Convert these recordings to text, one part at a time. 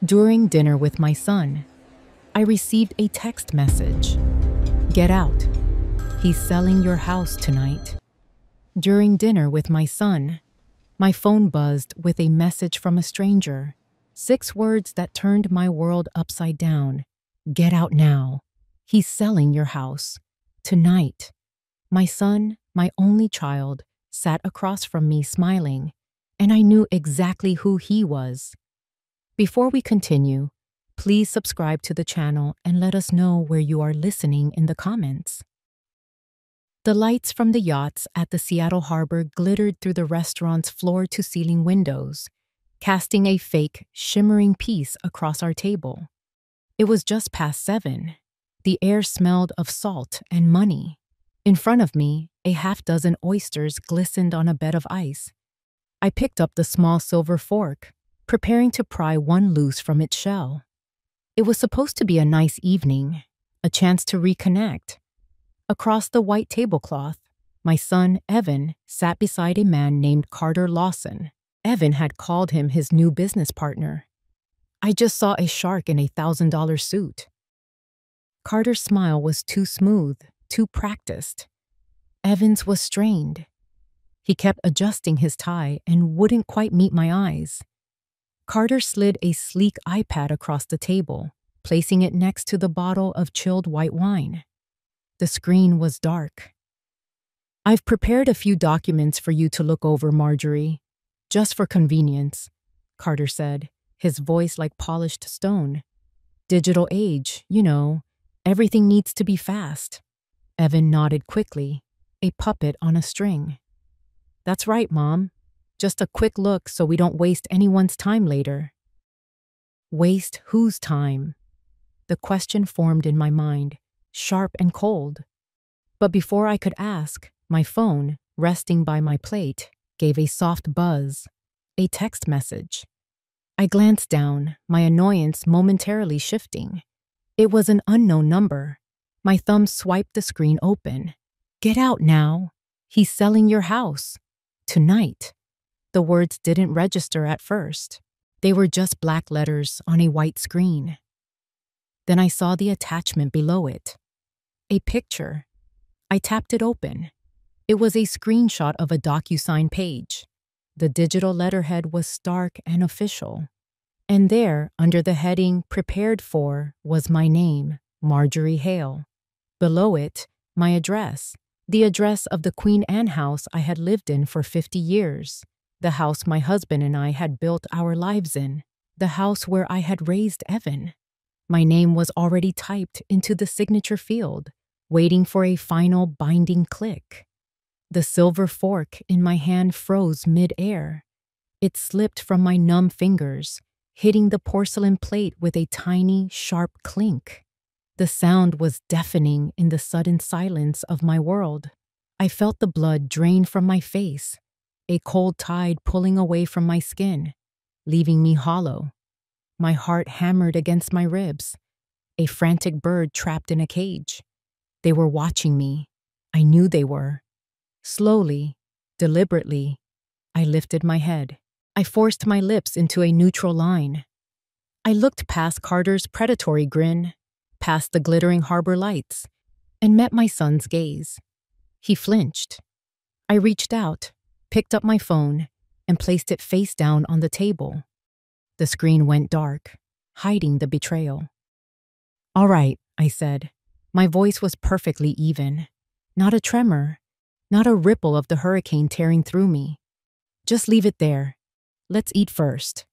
During dinner with my son, I received a text message. Get out. He's selling your house tonight. During dinner with my son, my phone buzzed with a message from a stranger. 6 words that turned my world upside down. Get out now. He's selling your house. Tonight. My son, my only child, sat across from me smiling, and I knew exactly who he was. Before we continue, please subscribe to the channel and let us know where you are listening in the comments. The lights from the yachts at the Seattle harbor glittered through the restaurant's floor-to-ceiling windows, casting a fake, shimmering piece across our table. It was just past 7. The air smelled of salt and money. In front of me, a half-dozen oysters glistened on a bed of ice. I picked up the small silver fork, preparing to pry one loose from its shell. It was supposed to be a nice evening, a chance to reconnect. Across the white tablecloth, my son, Evan, sat beside a man named Carter Lawson. Evan had called him his new business partner. I just saw a shark in a $1,000 suit. Carter's smile was too smooth, too practiced. Evan's was strained. He kept adjusting his tie and wouldn't quite meet my eyes. Carter slid a sleek iPad across the table, placing it next to the bottle of chilled white wine. The screen was dark. I've prepared a few documents for you to look over, Marjorie. Just for convenience, Carter said, his voice like polished stone. Digital age, everything needs to be fast. Evan nodded quickly, a puppet on a string. That's right, Mom. Just a quick look so we don't waste anyone's time later. Waste whose time? The question formed in my mind, sharp and cold. But before I could ask, my phone, resting by my plate, gave a soft buzz, a text message. I glanced down, my annoyance momentarily shifting. It was an unknown number. My thumb swiped the screen open. Get out now. He's selling your house. Tonight. The words didn't register at first. They were just black letters on a white screen. Then I saw the attachment below it. A picture. I tapped it open. It was a screenshot of a DocuSign page. The digital letterhead was stark and official. And there, under the heading Prepared For, was my name, Marjorie Hale. Below it, my address. The address of the Queen Anne house I had lived in for 50 years. The house my husband and I had built our lives in. The house where I had raised Evan. My name was already typed into the signature field, waiting for a final binding click. The silver fork in my hand froze mid-air. It slipped from my numb fingers, hitting the porcelain plate with a tiny, sharp clink. The sound was deafening in the sudden silence of my world. I felt the blood drain from my face, a cold tide pulling away from my skin, leaving me hollow. My heart hammered against my ribs, a frantic bird trapped in a cage. They were watching me. I knew they were. Slowly, deliberately, I lifted my head. I forced my lips into a neutral line. I looked past Carter's predatory grin, past the glittering harbor lights, and met my son's gaze. He flinched. I reached out, picked up my phone, and placed it face down on the table. The screen went dark, hiding the betrayal. All right, I said. My voice was perfectly even. Not a tremor, not a ripple of the hurricane tearing through me. Just leave it there. Let's eat first.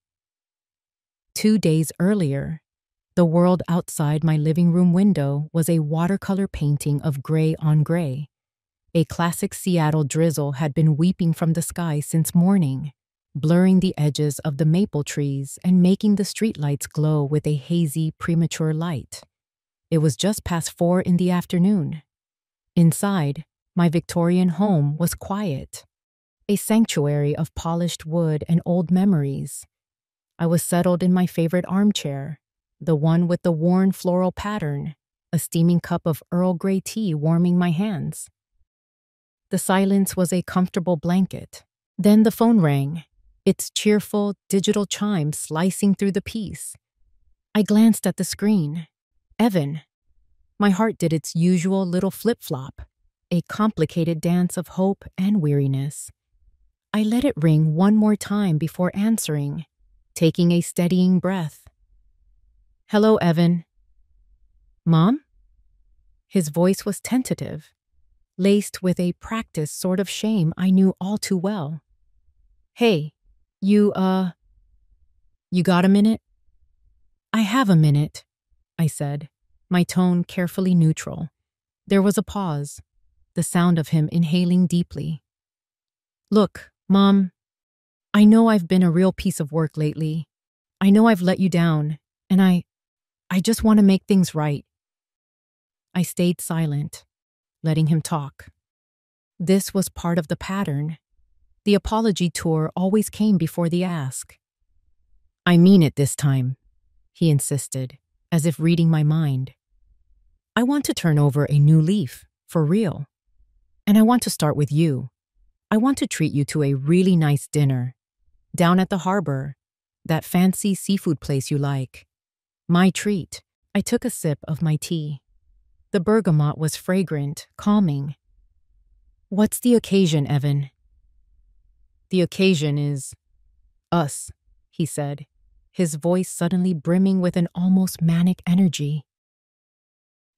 2 days earlier, the world outside my living room window was a watercolor painting of gray on gray. A classic Seattle drizzle had been weeping from the sky since morning, blurring the edges of the maple trees and making the streetlights glow with a hazy, premature light. It was just past 4 in the afternoon. Inside, my Victorian home was quiet, a sanctuary of polished wood and old memories. I was settled in my favorite armchair, the one with the worn floral pattern, a steaming cup of Earl Grey tea warming my hands. The silence was a comfortable blanket. Then the phone rang, its cheerful digital chime slicing through the peace. I glanced at the screen. Evan. My heart did its usual little flip-flop, a complicated dance of hope and weariness. I let it ring one more time before answering, taking a steadying breath. Hello, Evan. Mom? His voice was tentative, laced with a practiced sort of shame I knew all too well. Hey, you got a minute? I have a minute, I said, my tone carefully neutral. There was a pause, the sound of him inhaling deeply. Look, Mom, I know I've been a real piece of work lately. I know I've let you down, and I just want to make things right. I stayed silent, letting him talk. This was part of the pattern. The apology tour always came before the ask. I mean it this time, he insisted, as if reading my mind. I want to turn over a new leaf, for real. And I want to start with you. I want to treat you to a really nice dinner. Down at the harbor, that fancy seafood place you like. My treat. I took a sip of my tea. The bergamot was fragrant, calming. What's the occasion, Evan? The occasion is us, he said, his voice suddenly brimming with an almost manic energy.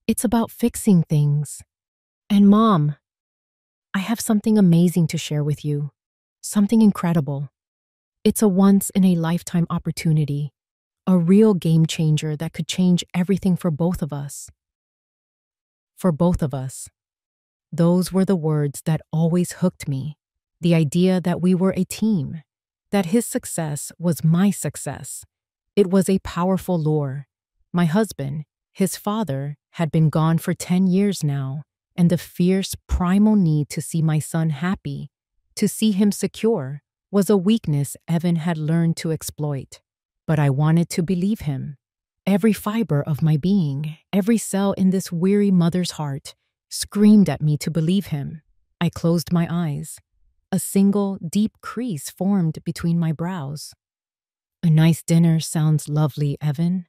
It's about fixing things. And Mom, I have something amazing to share with you. Something incredible. It's a once-in-a-lifetime opportunity. A real game changer that could change everything for both of us. For both of us. Those were the words that always hooked me. The idea that we were a team. That his success was my success. It was a powerful lure. My husband, his father, had been gone for 10 years now, and the fierce primal need to see my son happy, to see him secure, was a weakness Evan had learned to exploit. But I wanted to believe him. Every fiber of my being, every cell in this weary mother's heart, screamed at me to believe him. I closed my eyes. A single, deep crease formed between my brows. A nice dinner sounds lovely, Evan.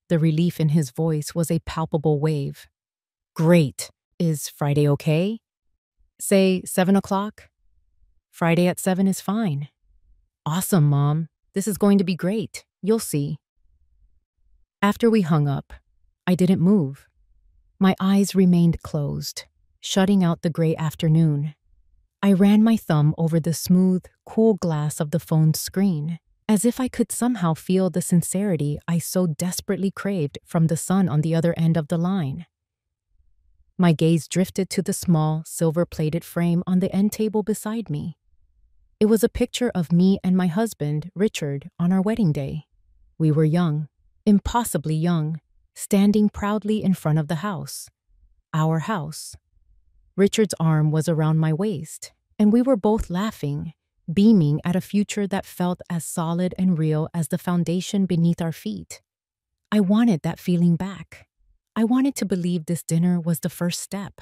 The relief in his voice was a palpable wave. Great. Is Friday okay? Say 7 o'clock? Friday at 7 is fine. Awesome, Mom. This is going to be great. You'll see. After we hung up, I didn't move. My eyes remained closed, shutting out the gray afternoon. I ran my thumb over the smooth, cool glass of the phone's screen, as if I could somehow feel the sincerity I so desperately craved from the son on the other end of the line. My gaze drifted to the small, silver-plated frame on the end table beside me. It was a picture of me and my husband, Richard, on our wedding day. We were young, impossibly young, standing proudly in front of the house. Our house. Richard's arm was around my waist, and we were both laughing, beaming at a future that felt as solid and real as the foundation beneath our feet. I wanted that feeling back. I wanted to believe this dinner was the first step.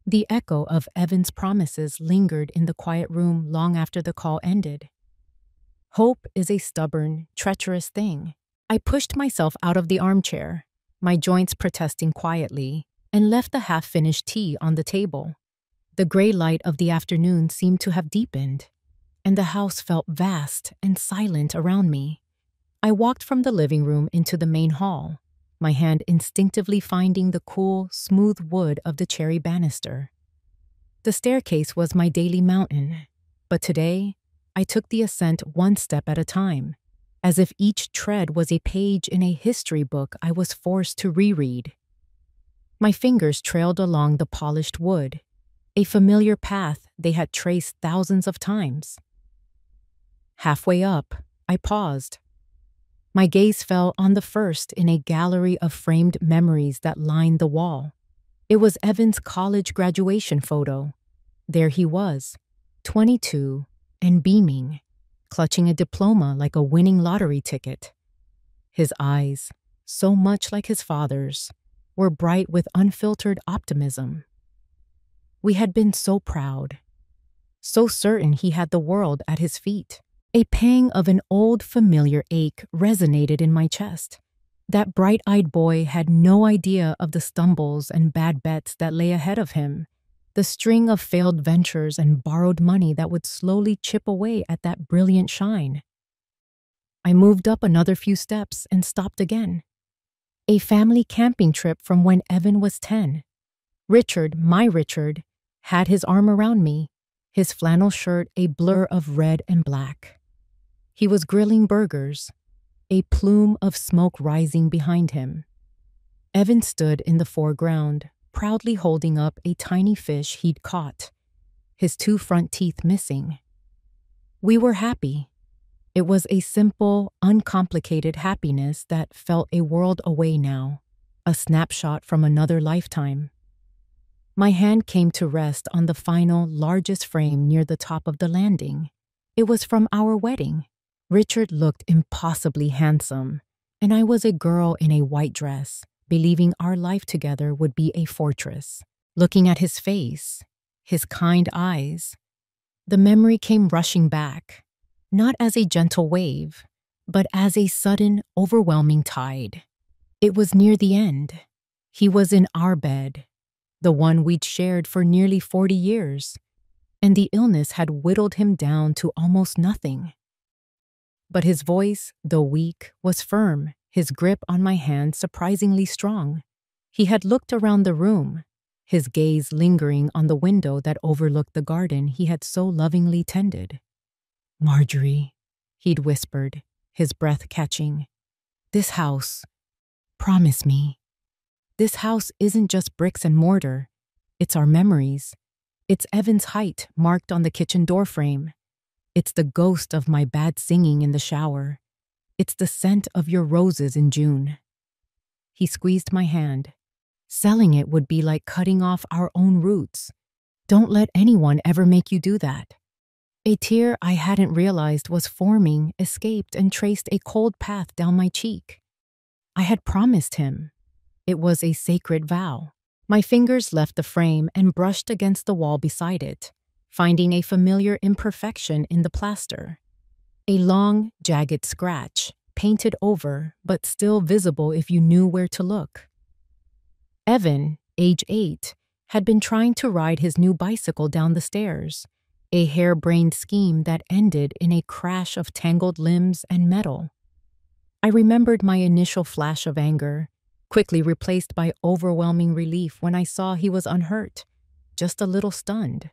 The echo of Evan's promises lingered in the quiet room long after the call ended. Hope is a stubborn, treacherous thing. I pushed myself out of the armchair, my joints protesting quietly, and left the half-finished tea on the table. The gray light of the afternoon seemed to have deepened, and the house felt vast and silent around me. I walked from the living room into the main hall, my hand instinctively finding the cool, smooth wood of the cherry banister. The staircase was my daily mountain, but today I took the ascent one step at a time, as if each tread was a page in a history book I was forced to reread. My fingers trailed along the polished wood, a familiar path they had traced thousands of times. Halfway up, I paused. My gaze fell on the first in a gallery of framed memories that lined the wall. It was Evan's college graduation photo. There he was, 22 and beaming, clutching a diploma like a winning lottery ticket. His eyes, so much like his father's, were bright with unfiltered optimism. We had been so proud, so certain he had the world at his feet. A pang of an old familiar ache resonated in my chest. That bright-eyed boy had no idea of the stumbles and bad bets that lay ahead of him, the string of failed ventures and borrowed money that would slowly chip away at that brilliant shine. I moved up another few steps and stopped again. A family camping trip from when Evan was 10. Richard, my Richard, had his arm around me, his flannel shirt a blur of red and black. He was grilling burgers, a plume of smoke rising behind him. Evan stood in the foreground, proudly holding up a tiny fish he'd caught, his 2 front teeth missing. We were happy. It was a simple, uncomplicated happiness that felt a world away now, a snapshot from another lifetime. My hand came to rest on the final, largest frame near the top of the landing. It was from our wedding. Richard looked impossibly handsome, and I was a girl in a white dress, believing our life together would be a fortress. Looking at his face, his kind eyes, the memory came rushing back, not as a gentle wave, but as a sudden, overwhelming tide. It was near the end. He was in our bed, the one we'd shared for nearly 40 years, and the illness had whittled him down to almost nothing. But his voice, though weak, was firm, his grip on my hand surprisingly strong. He had looked around the room, his gaze lingering on the window that overlooked the garden he had so lovingly tended. "Marjorie," he'd whispered, his breath catching. "This house, promise me. This house isn't just bricks and mortar. It's our memories. It's Evan's height marked on the kitchen doorframe. It's the ghost of my bad singing in the shower. It's the scent of your roses in June." He squeezed my hand. "Selling it would be like cutting off our own roots. Don't let anyone ever make you do that." A tear I hadn't realized was forming escaped and traced a cold path down my cheek. I had promised him. It was a sacred vow. My fingers left the frame and brushed against the wall beside it, finding a familiar imperfection in the plaster. A long, jagged scratch, painted over, but still visible if you knew where to look. Evan, age 8, had been trying to ride his new bicycle down the stairs, a harebrained scheme that ended in a crash of tangled limbs and metal. I remembered my initial flash of anger, quickly replaced by overwhelming relief when I saw he was unhurt, just a little stunned.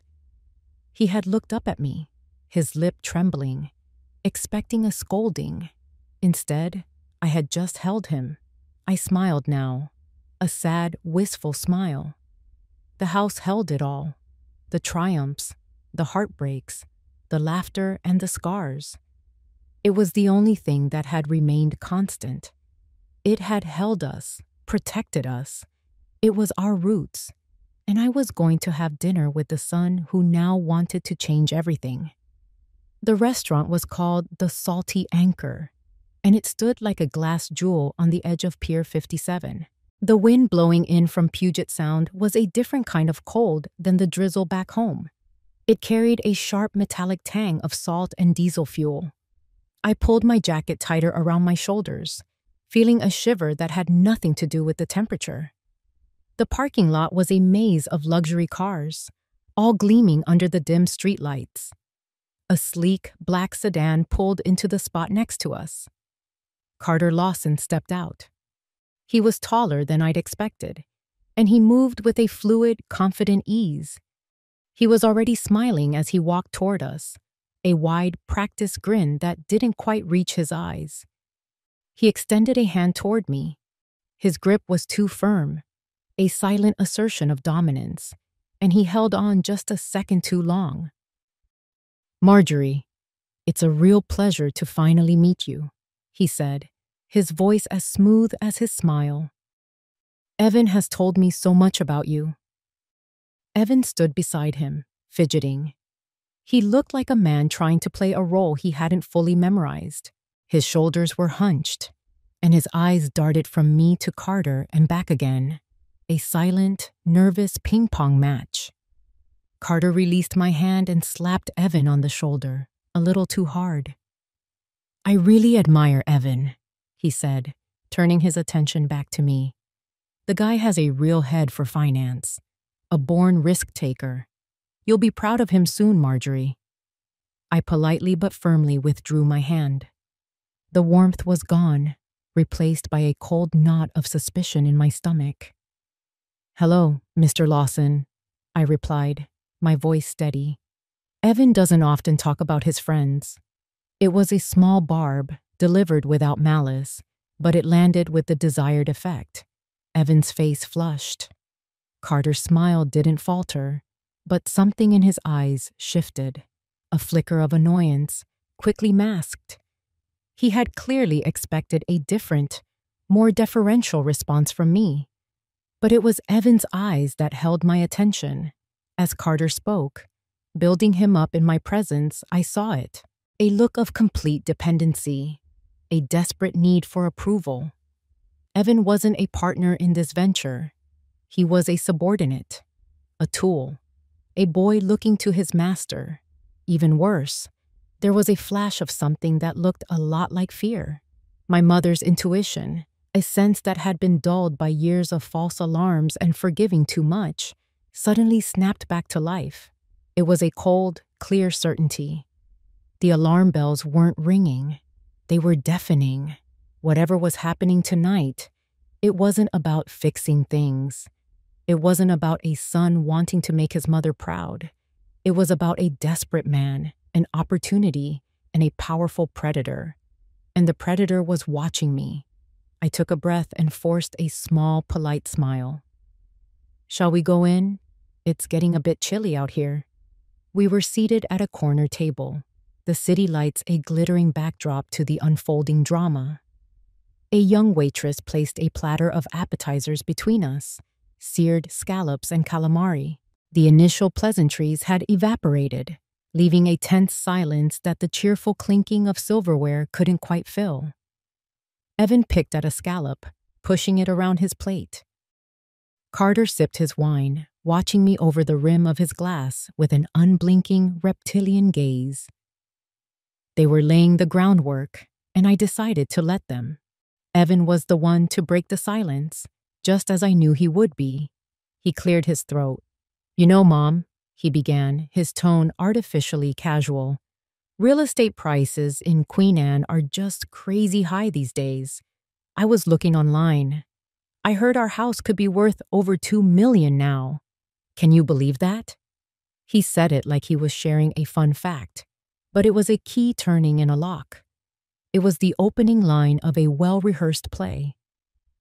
He had looked up at me, his lip trembling, expecting a scolding. Instead, I had just held him. I smiled now, a sad, wistful smile. The house held it all, the triumphs, the heartbreaks, the laughter and the scars. It was the only thing that had remained constant. It had held us, protected us. It was our roots, and I was going to have dinner with the son who now wanted to change everything. The restaurant was called the Salty Anchor, and it stood like a glass jewel on the edge of Pier 57. The wind blowing in from Puget Sound was a different kind of cold than the drizzle back home. It carried a sharp metallic tang of salt and diesel fuel. I pulled my jacket tighter around my shoulders, feeling a shiver that had nothing to do with the temperature. The parking lot was a maze of luxury cars, all gleaming under the dim streetlights. A sleek, black sedan pulled into the spot next to us. Carter Lawson stepped out. He was taller than I'd expected, and he moved with a fluid, confident ease. He was already smiling as he walked toward us, a wide, practiced grin that didn't quite reach his eyes. He extended a hand toward me. His grip was too firm, a silent assertion of dominance, and he held on just a second too long. "Marjorie, it's a real pleasure to finally meet you," he said, his voice as smooth as his smile. "Evan has told me so much about you." Evan stood beside him, fidgeting. He looked like a man trying to play a role he hadn't fully memorized. His shoulders were hunched, and his eyes darted from me to Carter and back again, a silent, nervous ping-pong match. Carter released my hand and slapped Evan on the shoulder, a little too hard. I really admire Evan, he said, turning his attention back to me. The guy has a real head for finance, a born risk taker. You'll be proud of him soon, Marjorie. I politely but firmly withdrew my hand. The warmth was gone, replaced by a cold knot of suspicion in my stomach. Hello, Mr. Lawson, I replied, my voice steady. Evan doesn't often talk about his friends. It was a small barb, delivered without malice, but it landed with the desired effect. Evan's face flushed. Carter's smile didn't falter, but something in his eyes shifted. A flicker of annoyance, quickly masked. He had clearly expected a different, more deferential response from me. But it was Evan's eyes that held my attention. As Carter spoke, building him up in my presence, I saw it. A look of complete dependency, a desperate need for approval. Evan wasn't a partner in this venture. He was a subordinate, a tool, a boy looking to his master. Even worse, there was a flash of something that looked a lot like fear. My mother's intuition, a sense that had been dulled by years of false alarms and forgiving too much, suddenly snapped back to life. It was a cold, clear certainty. The alarm bells weren't ringing. They were deafening. Whatever was happening tonight, it wasn't about fixing things. It wasn't about a son wanting to make his mother proud. It was about a desperate man, an opportunity, and a powerful predator. And the predator was watching me. I took a breath and forced a small, polite smile. Shall we go in? It's getting a bit chilly out here. We were seated at a corner table, the city lights a glittering backdrop to the unfolding drama. A young waitress placed a platter of appetizers between us, seared scallops and calamari. The initial pleasantries had evaporated, leaving a tense silence that the cheerful clinking of silverware couldn't quite fill. Evan picked at a scallop, pushing it around his plate. Carter sipped his wine, watching me over the rim of his glass with an unblinking, reptilian gaze. They were laying the groundwork, and I decided to let them. Evan was the one to break the silence, just as I knew he would be. He cleared his throat. You know, Mom, he began, his tone artificially casual. Real estate prices in Queen Anne are just crazy high these days. I was looking online. I heard our house could be worth over $2 million now. Can you believe that? He said it like he was sharing a fun fact, but it was a key turning in a lock. It was the opening line of a well-rehearsed play.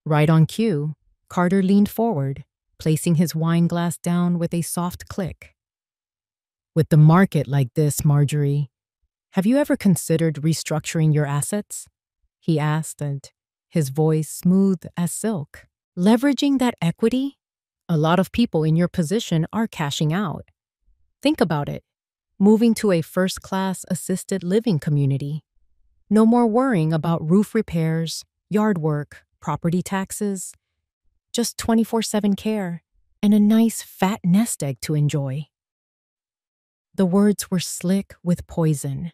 Right on cue, Carter leaned forward, placing his wine glass down with a soft click. With the market like this, Marjorie, have you ever considered restructuring your assets? He asked, and his voice smooth as silk. Leveraging that equity? A lot of people in your position are cashing out. Think about it. Moving to a first-class assisted living community. No more worrying about roof repairs, yard work, property taxes. Just 24/7 care and a nice fat nest egg to enjoy. The words were slick with poison.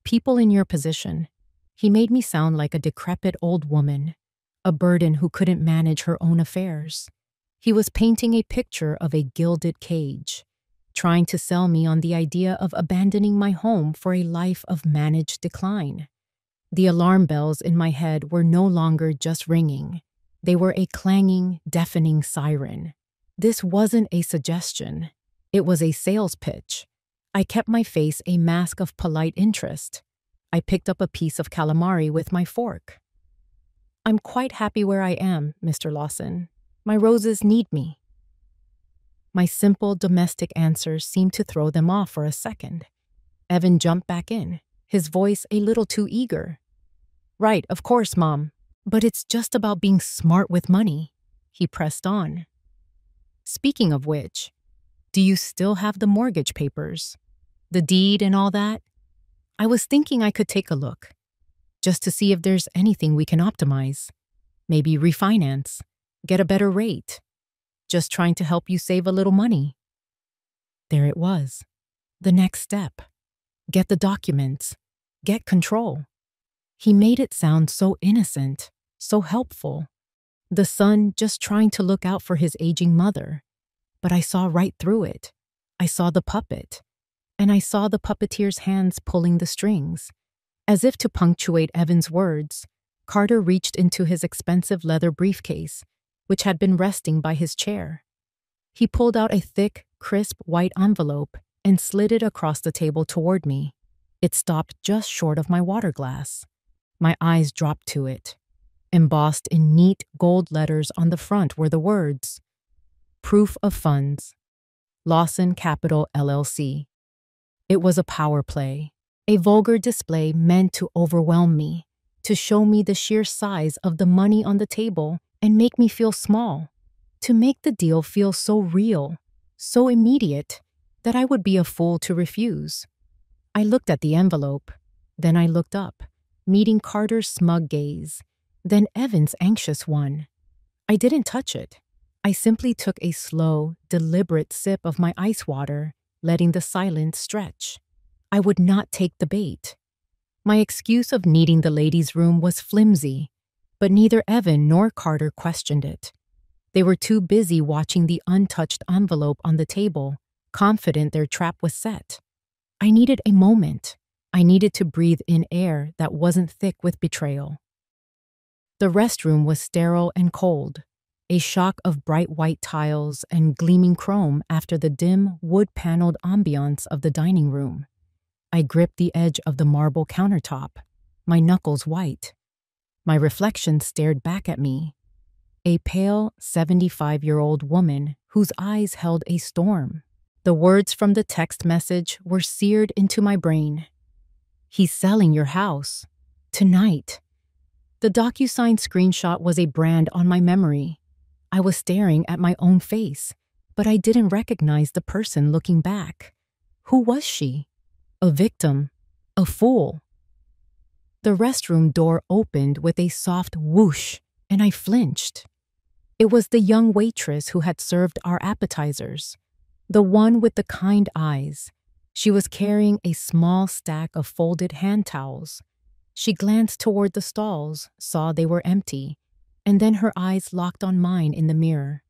People in your position. He made me sound like a decrepit old woman, a burden who couldn't manage her own affairs. He was painting a picture of a gilded cage, trying to sell me on the idea of abandoning my home for a life of managed decline. The alarm bells in my head were no longer just ringing. They were a clanging, deafening siren. This wasn't a suggestion. It was a sales pitch. I kept my face a mask of polite interest. I picked up a piece of calamari with my fork. I'm quite happy where I am, Mr. Lawson. My roses need me. My simple domestic answer seemed to throw them off for a second. Evan jumped back in, his voice a little too eager. Right, of course, Mom. But it's just about being smart with money, he pressed on. Speaking of which, do you still have the mortgage papers? The deed and all that? I was thinking I could take a look, just to see if there's anything we can optimize. Maybe refinance, get a better rate. Just trying to help you save a little money. There it was. The next step. Get the documents. Get control. He made it sound so innocent, so helpful. The son just trying to look out for his aging mother. But I saw right through it. I saw the puppet. And I saw the puppeteer's hands pulling the strings. As if to punctuate Evan's words, Carter reached into his expensive leather briefcase, which had been resting by his chair. He pulled out a thick, crisp white envelope and slid it across the table toward me. It stopped just short of my water glass. My eyes dropped to it. Embossed in neat gold letters on the front were the words, "Proof of funds, Lawson Capital LLC." It was a power play, a vulgar display meant to overwhelm me, to show me the sheer size of the money on the table and make me feel small, to make the deal feel so real, so immediate, that I would be a fool to refuse. I looked at the envelope, then I looked up, meeting Carter's smug gaze, then Evan's anxious one. I didn't touch it. I simply took a slow, deliberate sip of my ice water, letting the silence stretch. I would not take the bait. My excuse of needing the ladies' room was flimsy, but neither Evan nor Carter questioned it. They were too busy watching the untouched envelope on the table, confident their trap was set. I needed a moment. I needed to breathe in air that wasn't thick with betrayal. The restroom was sterile and cold, a shock of bright white tiles and gleaming chrome after the dim, wood-paneled ambiance of the dining room. I gripped the edge of the marble countertop, my knuckles white. My reflection stared back at me, a pale, 75-year-old woman whose eyes held a storm. The words from the text message were seared into my brain. "He's selling your house. Tonight." The DocuSign screenshot was a brand on my memory. I was staring at my own face, but I didn't recognize the person looking back. Who was she? A victim? A fool? The restroom door opened with a soft whoosh, and I flinched. It was the young waitress who had served our appetizers, the one with the kind eyes. She was carrying a small stack of folded hand towels. She glanced toward the stalls, saw they were empty, and then her eyes locked on mine in the mirror.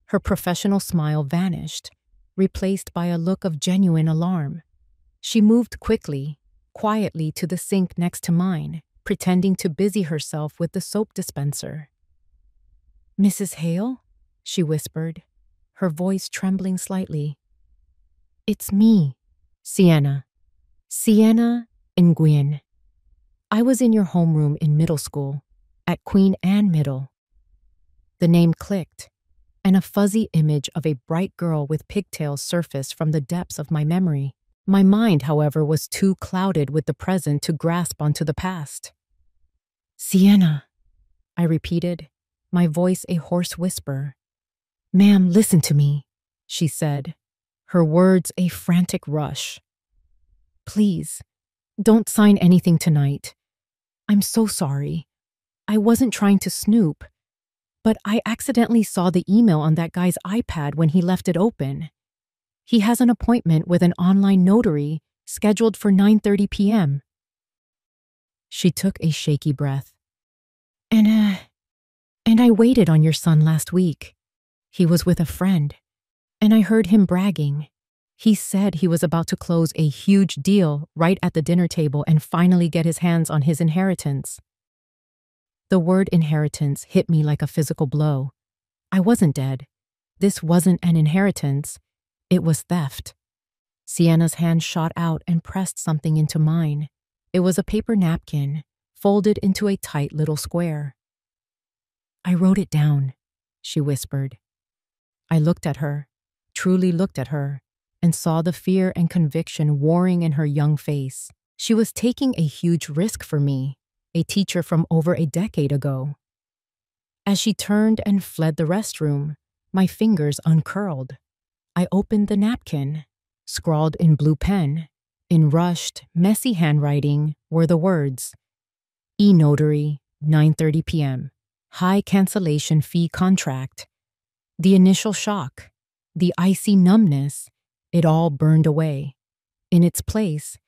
Her professional smile vanished, replaced by a look of genuine alarm. She moved quietly to the sink next to mine, pretending to busy herself with the soap dispenser. "Mrs. Hale?" she whispered, her voice trembling slightly. "It's me, Sienna. Sienna Nguyen. I was in your homeroom in middle school, at Queen Anne Middle." The name clicked, and a fuzzy image of a bright girl with pigtails surfaced from the depths of my memory. My mind, however, was too clouded with the present to grasp onto the past. "Sienna," I repeated, my voice a hoarse whisper. "Ma'am, listen to me," she said, her words a frantic rush. "Please, don't sign anything tonight. I'm so sorry. I wasn't trying to snoop, but I accidentally saw the email on that guy's iPad when he left it open. He has an appointment with an online notary scheduled for 9:30 p.m. She took a shaky breath. And I waited on your son last week. He was with a friend, and I heard him bragging. He said he was about to close a huge deal right at the dinner table and finally get his hands on his inheritance." The word inheritance hit me like a physical blow. I wasn't dead. This wasn't an inheritance. It was theft. Sienna's hand shot out and pressed something into mine. It was a paper napkin, folded into a tight little square. "I wrote it down," she whispered. I looked at her, truly looked at her, and saw the fear and conviction warring in her young face. She was taking a huge risk for me, a teacher from over a decade ago. As she turned and fled the restroom, my fingers uncurled. I opened the napkin. Scrawled in blue pen, in rushed, messy handwriting, were the words, "E-Notary, 9:30 p.m. High cancellation fee contract." The initial shock, the icy numbness, it all burned away. In its place,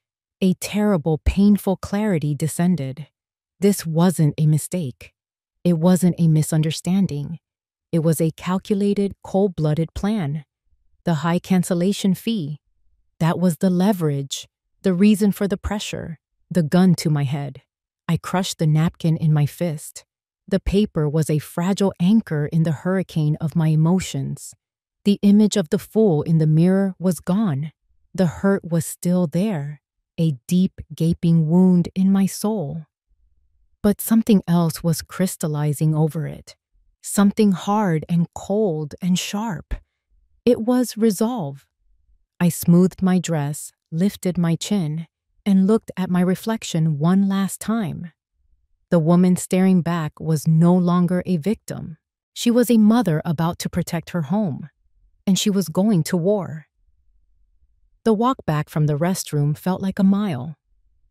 a terrible, painful clarity descended. This wasn't a mistake. It wasn't a misunderstanding. It was a calculated, cold-blooded plan. The high cancellation fee. That was the leverage, the reason for the pressure, the gun to my head. I crushed the napkin in my fist. The paper was a fragile anchor in the hurricane of my emotions. The image of the fool in the mirror was gone. The hurt was still there, a deep, gaping wound in my soul. But something else was crystallizing over it. Something hard and cold and sharp. It was resolve. I smoothed my dress, lifted my chin, and looked at my reflection one last time. The woman staring back was no longer a victim. She was a mother about to protect her home, and she was going to war. The walk back from the restroom felt like a mile.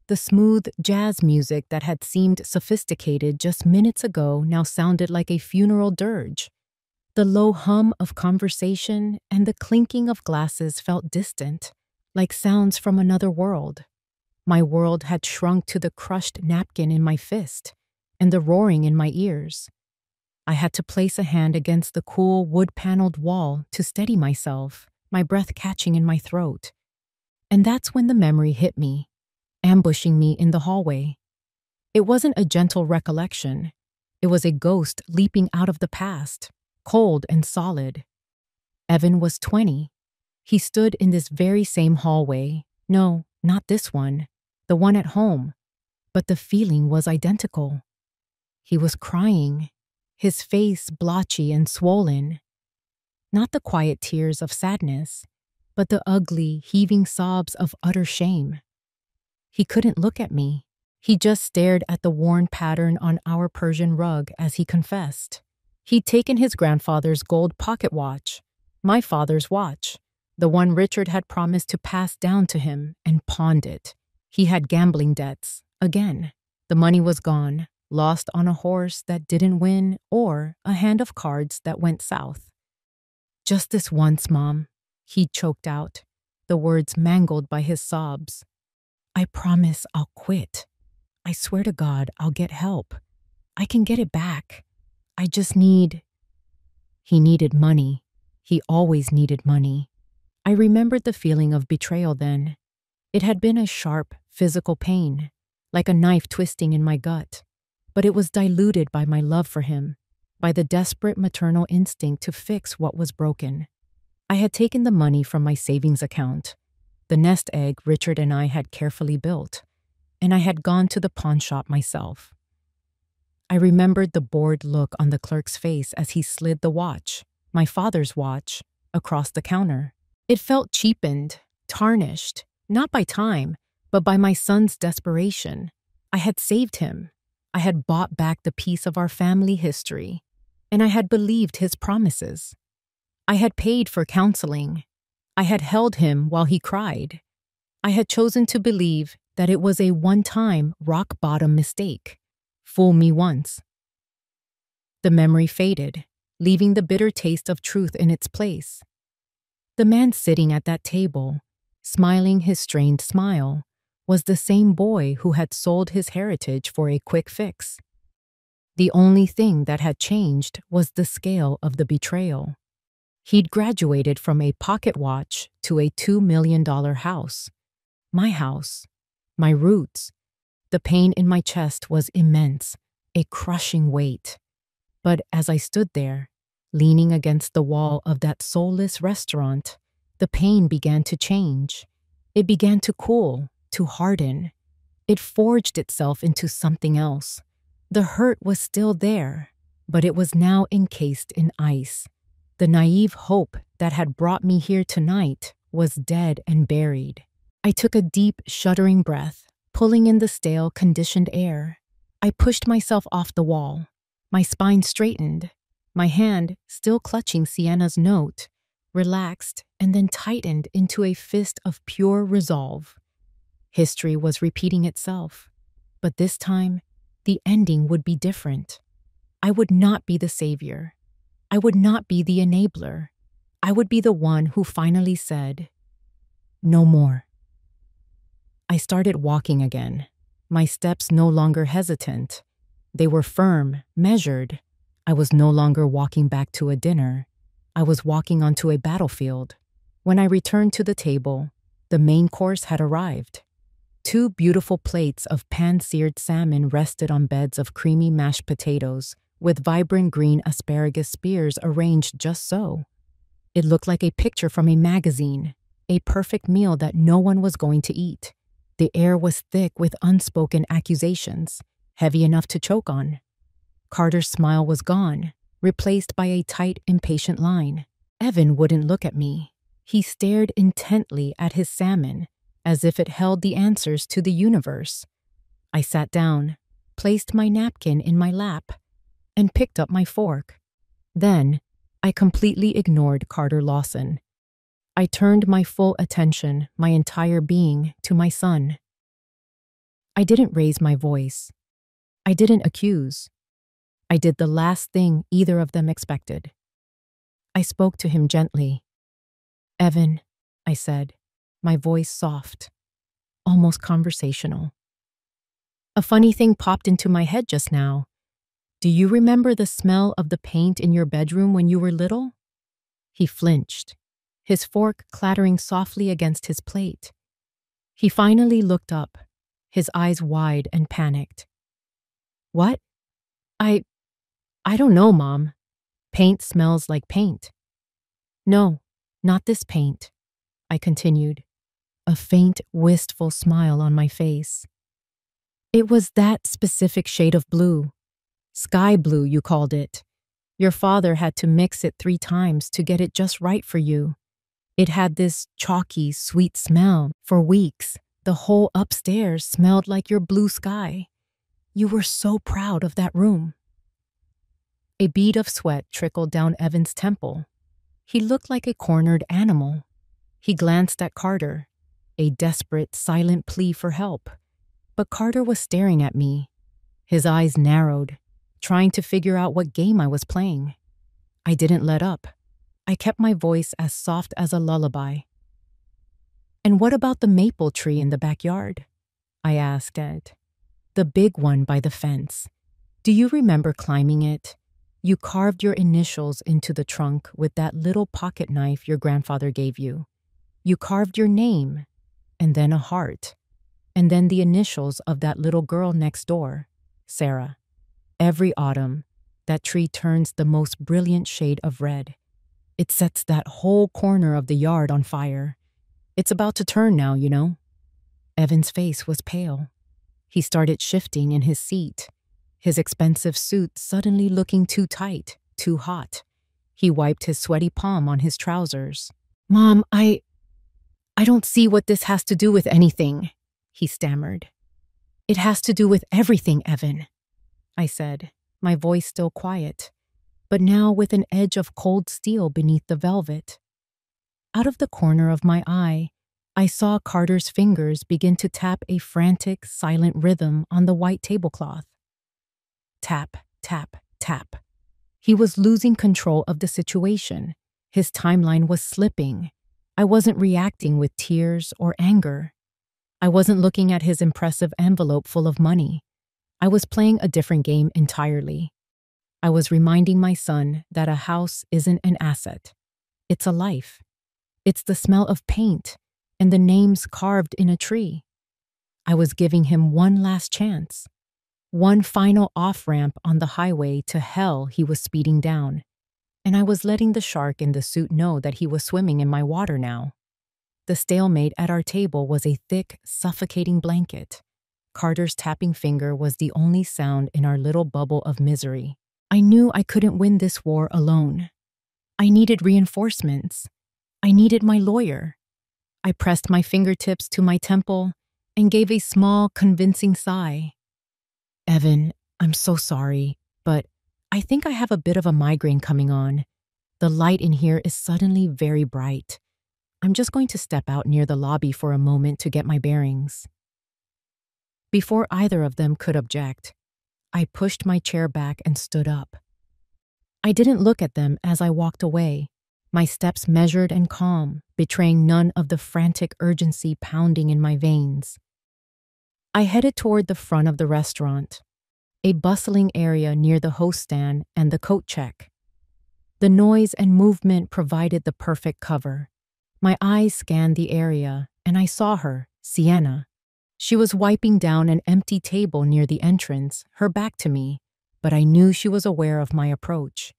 The smooth jazz music that had seemed sophisticated just minutes ago now sounded like a funeral dirge. The low hum of conversation and the clinking of glasses felt distant, like sounds from another world. My world had shrunk to the crushed napkin in my fist and the roaring in my ears. I had to place a hand against the cool wood-paneled wall to steady myself, my breath catching in my throat. And that's when the memory hit me, ambushing me in the hallway. It wasn't a gentle recollection. It was a ghost leaping out of the past, cold and solid. Evan was 20. He stood in this very same hallway. No, not this one. The one at home, but the feeling was identical. He was crying, his face blotchy and swollen. Not the quiet tears of sadness, but the ugly, heaving sobs of utter shame. He couldn't look at me. He just stared at the worn pattern on our Persian rug as he confessed. He'd taken his grandfather's gold pocket watch, my father's watch, the one Richard had promised to pass down to him, and pawned it. He had gambling debts, again. The money was gone, lost on a horse that didn't win or a hand of cards that went south. "Just this once, Mom," he choked out, the words mangled by his sobs. "I promise I'll quit. I swear to God I'll get help. I can get it back. I just need—" He needed money. He always needed money. I remembered the feeling of betrayal then. It had been a sharp, physical pain, like a knife twisting in my gut, but it was diluted by my love for him, by the desperate maternal instinct to fix what was broken. I had taken the money from my savings account, the nest egg Richard and I had carefully built, and I had gone to the pawn shop myself. I remembered the bored look on the clerk's face as he slid the watch, my father's watch, across the counter. It felt cheapened, tarnished, not by time, but by my son's desperation. I had saved him. I had bought back the piece of our family history, and I had believed his promises. I had paid for counseling. I had held him while he cried. I had chosen to believe that it was a one-time, rock-bottom mistake. Fool me once. The memory faded, leaving the bitter taste of truth in its place. The man sitting at that table, smiling his strained smile, was the same boy who had sold his heritage for a quick fix. The only thing that had changed was the scale of the betrayal. He'd graduated from a pocket watch to a $2 million house. My house, my roots. The pain in my chest was immense, a crushing weight. But as I stood there, leaning against the wall of that soulless restaurant, the pain began to change. It began to cool, to harden. It forged itself into something else. The hurt was still there, but it was now encased in ice. The naive hope that had brought me here tonight was dead and buried. I took a deep, shuddering breath, pulling in the stale, conditioned air. I pushed myself off the wall. My spine straightened. My hand, still clutching Sienna's note, relaxed and then tightened into a fist of pure resolve. History was repeating itself, but this time, the ending would be different. I would not be the savior. I would not be the enabler. I would be the one who finally said, "No more." I started walking again, my steps no longer hesitant. They were firm, measured. I was no longer walking back to a dinner. I was walking onto a battlefield. When I returned to the table, the main course had arrived. 2 beautiful plates of pan-seared salmon rested on beds of creamy mashed potatoes with vibrant green asparagus spears arranged just so. It looked like a picture from a magazine, a perfect meal that no one was going to eat. The air was thick with unspoken accusations, heavy enough to choke on. Carter's smile was gone, replaced by a tight, impatient line. Evan wouldn't look at me. He stared intently at his salmon, as if it held the answers to the universe. I sat down, placed my napkin in my lap, and picked up my fork. Then, I completely ignored Carter Lawson. I turned my full attention, my entire being, to my son. I didn't raise my voice. I didn't accuse. I did the last thing either of them expected. I spoke to him gently. "Evan," I said, my voice soft, almost conversational. "A funny thing popped into my head just now. Do you remember the smell of the paint in your bedroom when you were little?" He flinched, his fork clattering softly against his plate. He finally looked up, his eyes wide and panicked. "What? I don't know, Mom. Paint smells like paint." "No, not this paint," I continued, a faint, wistful smile on my face. "It was that specific shade of blue. Sky blue, you called it. Your father had to mix it 3 times to get it just right for you. It had this chalky, sweet smell. For weeks, the whole upstairs smelled like your blue sky. You were so proud of that room." A bead of sweat trickled down Evan's temple. He looked like a cornered animal. He glanced at Carter, a desperate, silent plea for help. But Carter was staring at me. His eyes narrowed, trying to figure out what game I was playing. I didn't let up. I kept my voice as soft as a lullaby. "And what about the maple tree in the backyard?" I asked Ed. "The big one by the fence. Do you remember climbing it? You carved your initials into the trunk with that little pocket knife your grandfather gave you. You carved your name, and then a heart, and then the initials of that little girl next door, Sarah. Every autumn, that tree turns the most brilliant shade of red. It sets that whole corner of the yard on fire. It's about to turn now, you know." Evan's face was pale. He started shifting in his seat, his expensive suit suddenly looking too tight, too hot. He wiped his sweaty palm on his trousers. "Mom, I don't see what this has to do with anything," he stammered. "It has to do with everything, Evan," I said, my voice still quiet, but now with an edge of cold steel beneath the velvet. Out of the corner of my eye, I saw Carter's fingers begin to tap a frantic, silent rhythm on the white tablecloth. Tap, tap, tap. He was losing control of the situation. His timeline was slipping. I wasn't reacting with tears or anger. I wasn't looking at his impressive envelope full of money. I was playing a different game entirely. I was reminding my son that a house isn't an asset. It's a life. It's the smell of paint and the names carved in a tree. I was giving him one last chance. One final off-ramp on the highway to hell he was speeding down. And I was letting the shark in the suit know that he was swimming in my water now. The stalemate at our table was a thick, suffocating blanket. Carter's tapping finger was the only sound in our little bubble of misery. I knew I couldn't win this war alone. I needed reinforcements. I needed my lawyer. I pressed my fingertips to my temple and gave a small, convincing sigh. "Evan, I'm so sorry, but I think I have a bit of a migraine coming on. The light in here is suddenly very bright. I'm just going to step out near the lobby for a moment to get my bearings." Before either of them could object, I pushed my chair back and stood up. I didn't look at them as I walked away, my steps measured and calm, betraying none of the frantic urgency pounding in my veins. I headed toward the front of the restaurant, a bustling area near the host stand and the coat check. The noise and movement provided the perfect cover. My eyes scanned the area, and I saw her, Sienna. She was wiping down an empty table near the entrance, her back to me, but I knew she was aware of my approach.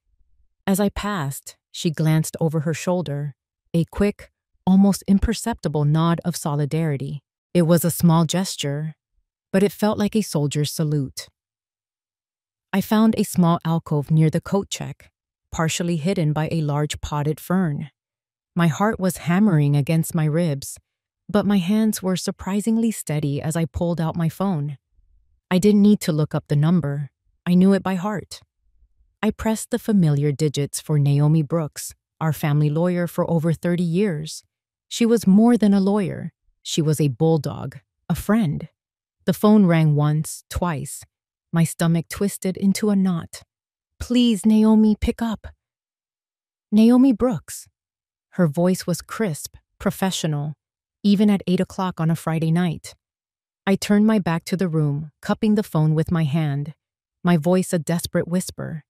As I passed, she glanced over her shoulder, a quick, almost imperceptible nod of solidarity. It was a small gesture, but it felt like a soldier's salute. I found a small alcove near the coat check, partially hidden by a large potted fern. My heart was hammering against my ribs, but my hands were surprisingly steady as I pulled out my phone. I didn't need to look up the number. I knew it by heart. I pressed the familiar digits for Naomi Brooks, our family lawyer for over 30 years. She was more than a lawyer. She was a bulldog, a friend. The phone rang once, twice. My stomach twisted into a knot. "Please, Naomi, pick up." Naomi Brooks. Her voice was crisp, professional, even at 8 o'clock on a Friday night. I turned my back to the room, cupping the phone with my hand, my voice a desperate whisper.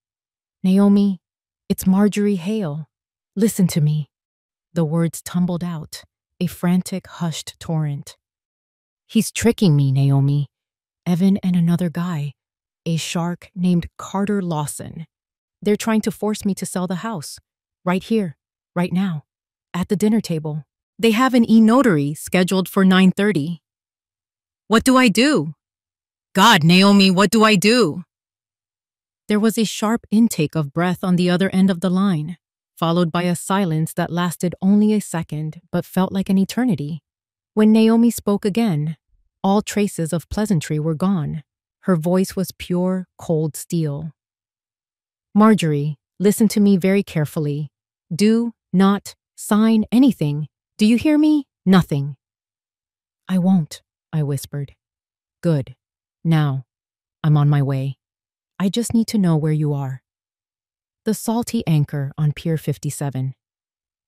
"Naomi, it's Marjorie Hale. Listen to me." The words tumbled out, a frantic, hushed torrent. "He's tricking me, Naomi. Evan and another guy, a shark named Carter Lawson. They're trying to force me to sell the house. Right here, right now, at the dinner table. They have an e-notary scheduled for 9:30. What do I do? God, Naomi, what do I do?" There was a sharp intake of breath on the other end of the line, followed by a silence that lasted only a second but felt like an eternity. When Naomi spoke again, all traces of pleasantry were gone. Her voice was pure, cold steel. "Marjorie, listen to me very carefully. Do not sign anything. Do you hear me? Nothing." "I won't," I whispered. "Good. Now, I'm on my way. I just need to know where you are." "The Salty Anchor on Pier 57.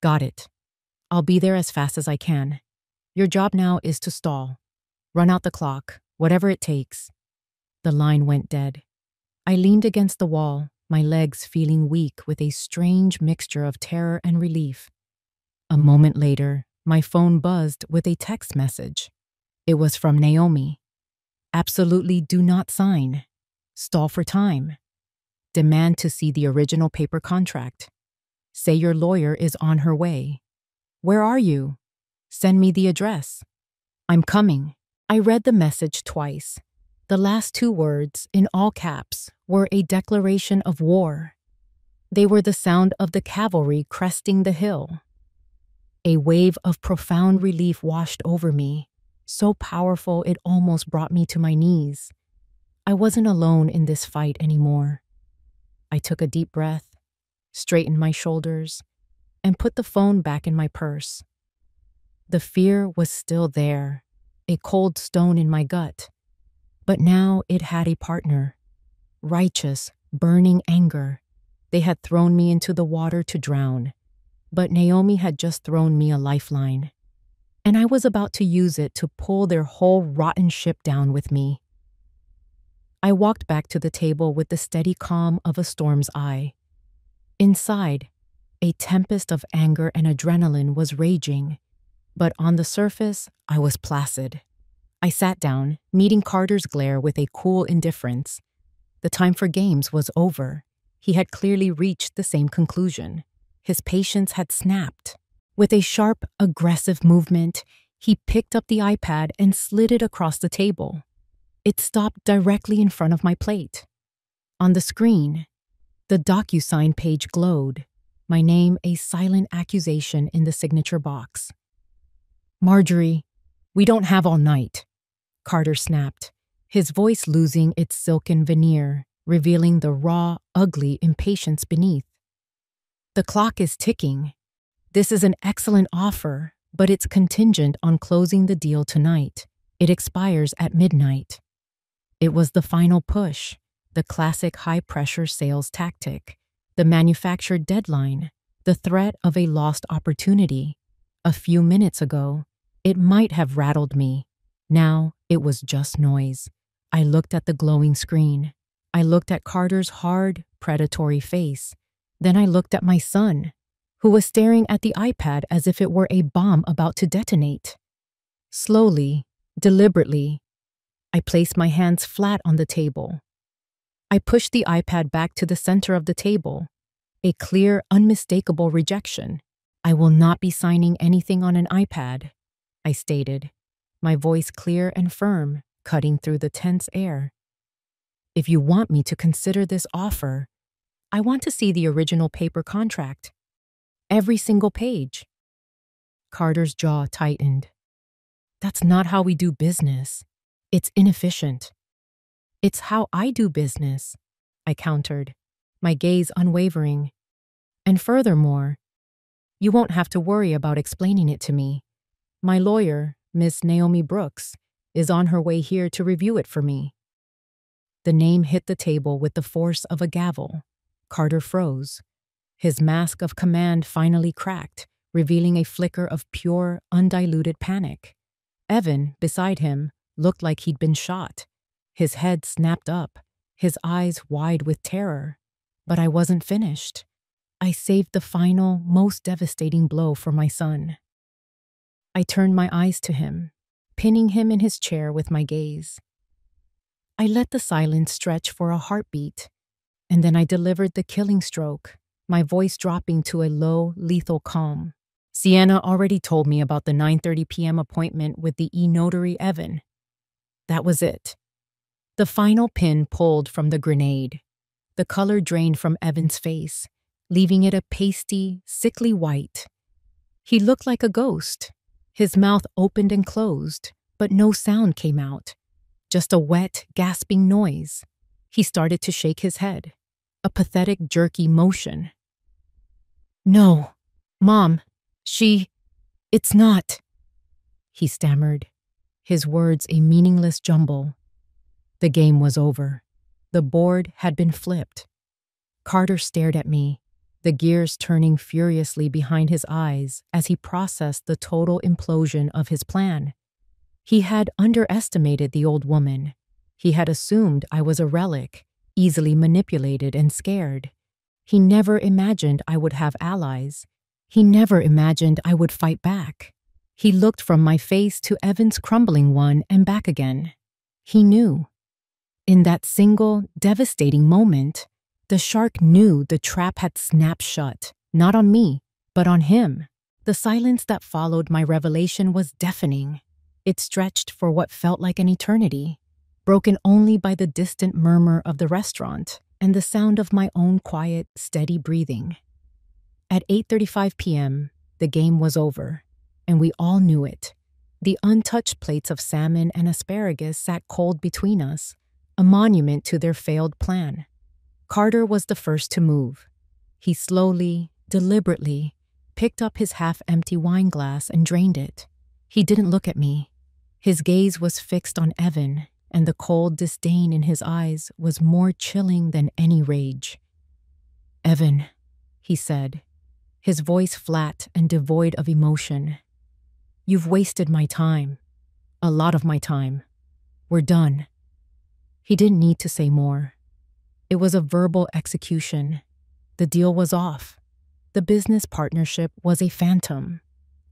"Got it. I'll be there as fast as I can. Your job now is to stall. Run out the clock, whatever it takes." The line went dead. I leaned against the wall, my legs feeling weak with a strange mixture of terror and relief. A moment later, my phone buzzed with a text message. It was from Naomi. "Absolutely do not sign. Stall for time. Demand to see the original paper contract. Say your lawyer is on her way. Where are you? Send me the address. I'm coming." I read the message twice. The last two words, in all caps, were a declaration of war. They were the sound of the cavalry cresting the hill. A wave of profound relief washed over me, so powerful it almost brought me to my knees. I wasn't alone in this fight anymore. I took a deep breath, straightened my shoulders, and put the phone back in my purse. The fear was still there, a cold stone in my gut. But now it had a partner. Righteous, burning anger. They had thrown me into the water to drown, but Naomi had just thrown me a lifeline. And I was about to use it to pull their whole rotten ship down with me. I walked back to the table with the steady calm of a storm's eye. Inside, a tempest of anger and adrenaline was raging, but on the surface, I was placid. I sat down, meeting Carter's glare with a cool indifference. The time for games was over. He had clearly reached the same conclusion. His patience had snapped. With a sharp, aggressive movement, he picked up the iPad and slid it across the table. It stopped directly in front of my plate. On the screen, the DocuSign page glowed, my name a silent accusation in the signature box. "Marjorie, we don't have all night," Carter snapped, his voice losing its silken veneer, revealing the raw, ugly impatience beneath. "The clock is ticking. This is an excellent offer, but it's contingent on closing the deal tonight. It expires at midnight." It was the final push, the classic high-pressure sales tactic, the manufactured deadline, the threat of a lost opportunity. A few minutes ago, it might have rattled me. Now, It was just noise. I looked at the glowing screen. I looked at Carter's hard, predatory face. Then I looked at my son, who was staring at the iPad as if it were a bomb about to detonate. Slowly, deliberately, I placed my hands flat on the table. I pushed the iPad back to the center of the table. A clear, unmistakable rejection. "I will not be signing anything on an iPad," I stated, my voice clear and firm, cutting through the tense air. "If you want me to consider this offer, I want to see the original paper contract. Every single page." Carter's jaw tightened. "That's not how we do business. It's inefficient." "It's how I do business," I countered, my gaze unwavering. "And furthermore, you won't have to worry about explaining it to me. My lawyer, Miss Naomi Brooks, is on her way here to review it for me." The name hit the table with the force of a gavel. Carter froze. His mask of command finally cracked, revealing a flicker of pure, undiluted panic. Evan, beside him, looked like he'd been shot. His head snapped up, his eyes wide with terror. But I wasn't finished. I saved the final, most devastating blow for my son. I turned my eyes to him, pinning him in his chair with my gaze. I let the silence stretch for a heartbeat, and then I delivered the killing stroke, my voice dropping to a low, lethal calm. "Sienna already told me about the 9:30 p.m. appointment with the e-notary Evan." That was it. The final pin pulled from the grenade. The color drained from Evan's face, leaving it a pasty, sickly white. He looked like a ghost. His mouth opened and closed, but no sound came out. Just a wet, gasping noise. He started to shake his head, a pathetic, jerky motion. "No, Mom, it's not," he stammered, his words a meaningless jumble. The game was over. The board had been flipped. Carter stared at me, the gears turning furiously behind his eyes as he processed the total implosion of his plan. He had underestimated the old woman. He had assumed I was a relic, easily manipulated and scared. He never imagined I would have allies. He never imagined I would fight back. He looked from my face to Evan's crumbling one and back again. He knew. In that single, devastating moment, the shark knew the trap had snapped shut, not on me, but on him. The silence that followed my revelation was deafening. It stretched for what felt like an eternity, broken only by the distant murmur of the restaurant and the sound of my own quiet, steady breathing. At 8:35 p.m., the game was over, and we all knew it. The untouched plates of salmon and asparagus sat cold between us, a monument to their failed plan. Carter was the first to move. He slowly, deliberately, picked up his half-empty wine glass and drained it. He didn't look at me. His gaze was fixed on Evan, and the cold disdain in his eyes was more chilling than any rage. "Evan," he said, his voice flat and devoid of emotion. "You've wasted my time. A lot of my time. We're done." He didn't need to say more. It was a verbal execution. The deal was off. The business partnership was a phantom.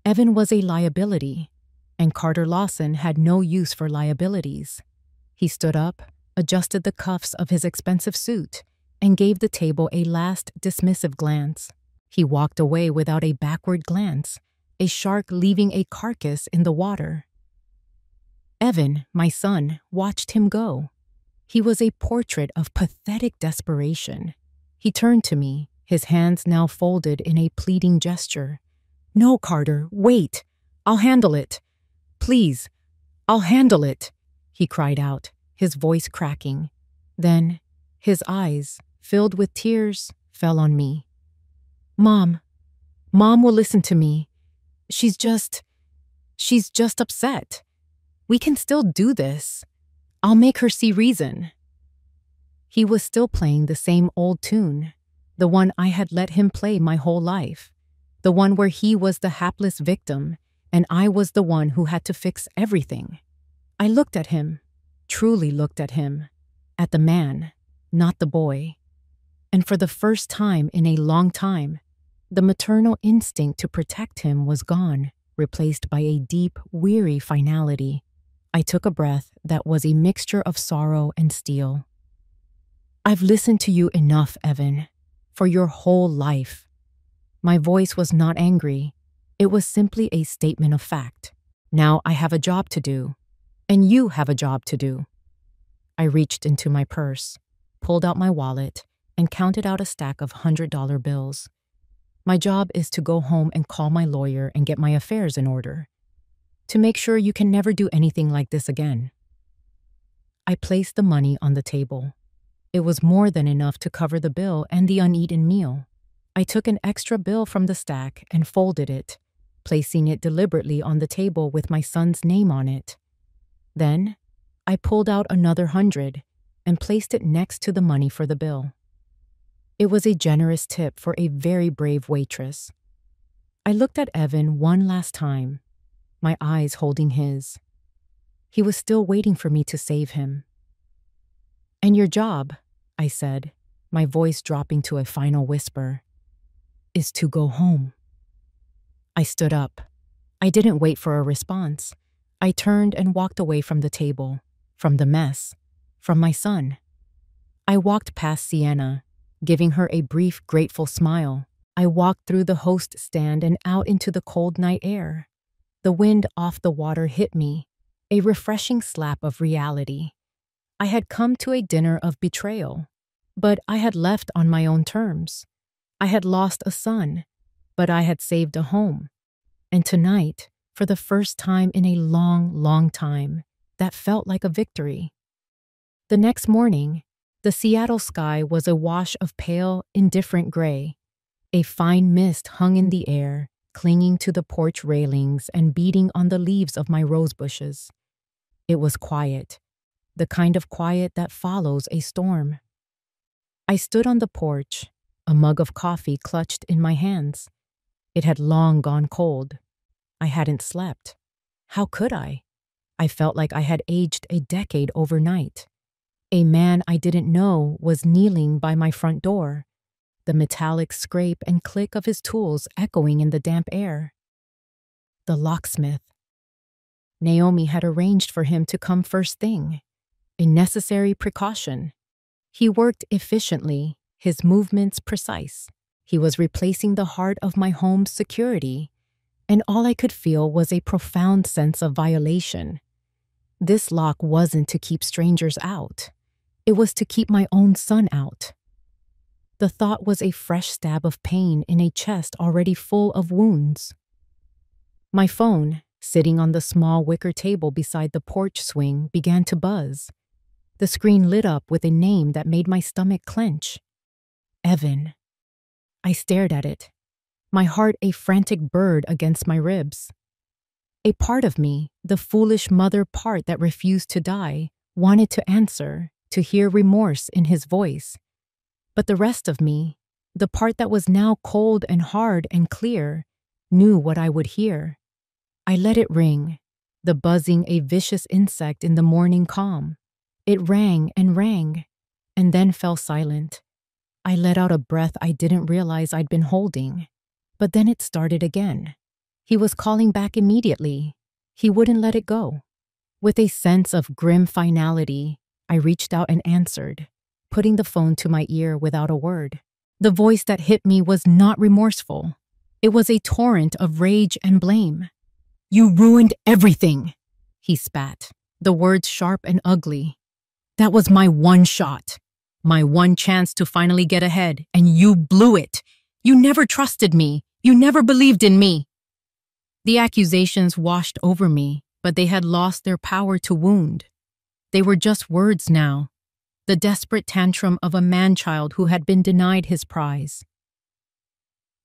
Evan was a liability, and Carter Lawson had no use for liabilities. He stood up, adjusted the cuffs of his expensive suit, and gave the table a last dismissive glance. He walked away without a backward glance, a shark leaving a carcass in the water. Evan, my son, watched him go. He was a portrait of pathetic desperation. He turned to me, his hands now folded in a pleading gesture. "No, Carter, wait. I'll handle it. Please, I'll handle it," he cried out, his voice cracking. Then, his eyes, filled with tears, fell on me. Mom will listen to me. She's just upset. We can still do this. I'll make her see reason." He was still playing the same old tune, the one I had let him play my whole life, the one where he was the hapless victim and I was the one who had to fix everything. I looked at him, truly looked at him, at the man, not the boy. And for the first time in a long time, the maternal instinct to protect him was gone, replaced by a deep, weary finality. I took a breath that was a mixture of sorrow and steel. I've listened to you enough, Evan, for your whole life. My voice was not angry. It was simply a statement of fact. Now I have a job to do, and you have a job to do. I reached into my purse, pulled out my wallet, and counted out a stack of $100 bills. My job is to go home and call my lawyer and get my affairs in order, to make sure you can never do anything like this again. I placed the money on the table. It was more than enough to cover the bill and the uneaten meal. I took an extra bill from the stack and folded it, placing it deliberately on the table with my son's name on it. Then, I pulled out another 100 and placed it next to the money for the bill. It was a generous tip for a very brave waitress. I looked at Evan one last time, my eyes holding his. He was still waiting for me to save him. "And your job," I said, my voice dropping to a final whisper, "is to go home." I stood up. I didn't wait for a response. I turned and walked away from the table, from the mess, from my son. I walked past Sienna, giving her a brief, grateful smile. I walked through the host stand and out into the cold night air. The wind off the water hit me, a refreshing slap of reality. I had come to a dinner of betrayal, but I had left on my own terms. I had lost a son, but I had saved a home. And tonight, for the first time in a long, long time, that felt like a victory. The next morning, the Seattle sky was a wash of pale, indifferent gray. A fine mist hung in the air, clinging to the porch railings and beating on the leaves of my rose bushes. It was quiet, the kind of quiet that follows a storm. I stood on the porch, a mug of coffee clutched in my hands. It had long gone cold. I hadn't slept. How could I? I felt like I had aged a decade overnight. A man I didn't know was kneeling by my front door, the metallic scrape and click of his tools echoing in the damp air. The locksmith. Naomi had arranged for him to come first thing, a necessary precaution. He worked efficiently, his movements precise. He was replacing the heart of my home's security, and all I could feel was a profound sense of violation. This lock wasn't to keep strangers out. It was to keep my own son out. The thought was a fresh stab of pain in a chest already full of wounds. My phone, sitting on the small wicker table beside the porch swing, began to buzz. The screen lit up with a name that made my stomach clench. Evan. I stared at it, my heart a frantic bird against my ribs. A part of me, the foolish mother part that refused to die, wanted to answer, to hear remorse in his voice. But the rest of me, the part that was now cold and hard and clear, knew what I would hear. I let it ring, the buzzing a vicious insect in the morning calm. It rang, and then fell silent. I let out a breath I didn't realize I'd been holding. But then it started again. He was calling back immediately. He wouldn't let it go. With a sense of grim finality, I reached out and answered, putting the phone to my ear without a word. The voice that hit me was not remorseful. It was a torrent of rage and blame. "You ruined everything," he spat, the words sharp and ugly. "That was my one shot, my one chance to finally get ahead, and you blew it. You never trusted me. You never believed in me." The accusations washed over me, but they had lost their power to wound. They were just words now, the desperate tantrum of a man-child who had been denied his prize.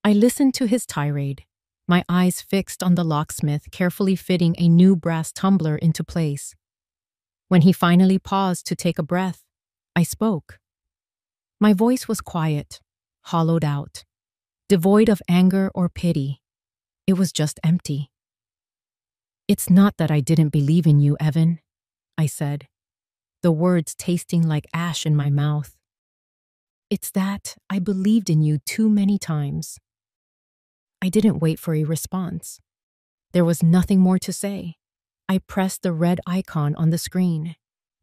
I listened to his tirade, my eyes fixed on the locksmith carefully fitting a new brass tumbler into place. When he finally paused to take a breath, I spoke. My voice was quiet, hollowed out, devoid of anger or pity. It was just empty. "It's not that I didn't believe in you, Evan. I said, the words tasting like ash in my mouth. It's that I believed in you too many times. I didn't wait for a response. There was nothing more to say. I pressed the red icon on the screen,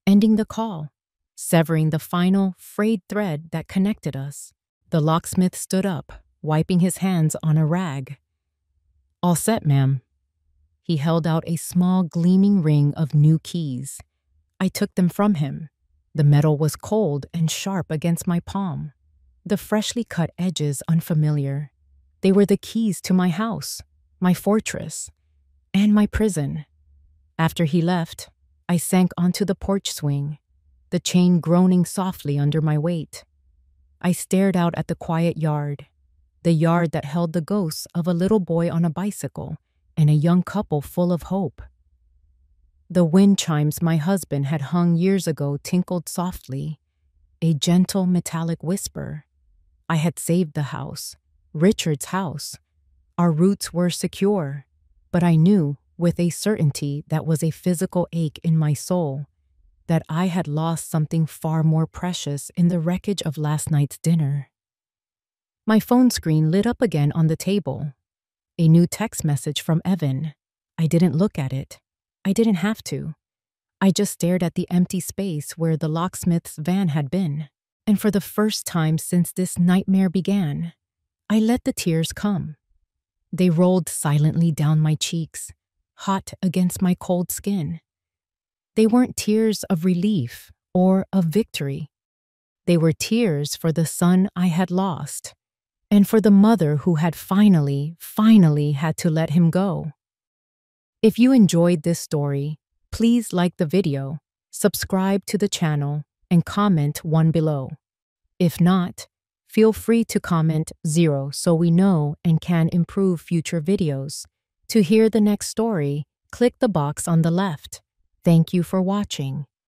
ending the call, severing the final frayed thread that connected us. The locksmith stood up, wiping his hands on a rag. All set, ma'am. He held out a small gleaming ring of new keys. I took them from him. The metal was cold and sharp against my palm, the freshly cut edges unfamiliar. They were the keys to my house, my fortress, and my prison. After he left, I sank onto the porch swing, the chain groaning softly under my weight. I stared out at the quiet yard, the yard that held the ghosts of a little boy on a bicycle and a young couple full of hope. The wind chimes my husband had hung years ago tinkled softly, a gentle metallic whisper. I had saved the house, Richard's house. Our roots were secure, but I knew with a certainty that was a physical ache in my soul that I had lost something far more precious in the wreckage of last night's dinner. My phone screen lit up again on the table. A new text message from Evan. I didn't look at it. I didn't have to. I just stared at the empty space where the locksmith's van had been. And for the first time since this nightmare began, I let the tears come. They rolled silently down my cheeks, hot against my cold skin. They weren't tears of relief or of victory. They were tears for the son I had lost, and for the mother who had finally had to let him go. If you enjoyed this story, please like the video, subscribe to the channel, and comment 1 below. If not, feel free to comment 0 so we know and can improve future videos. To hear the next story, click the box on the left. Thank you for watching.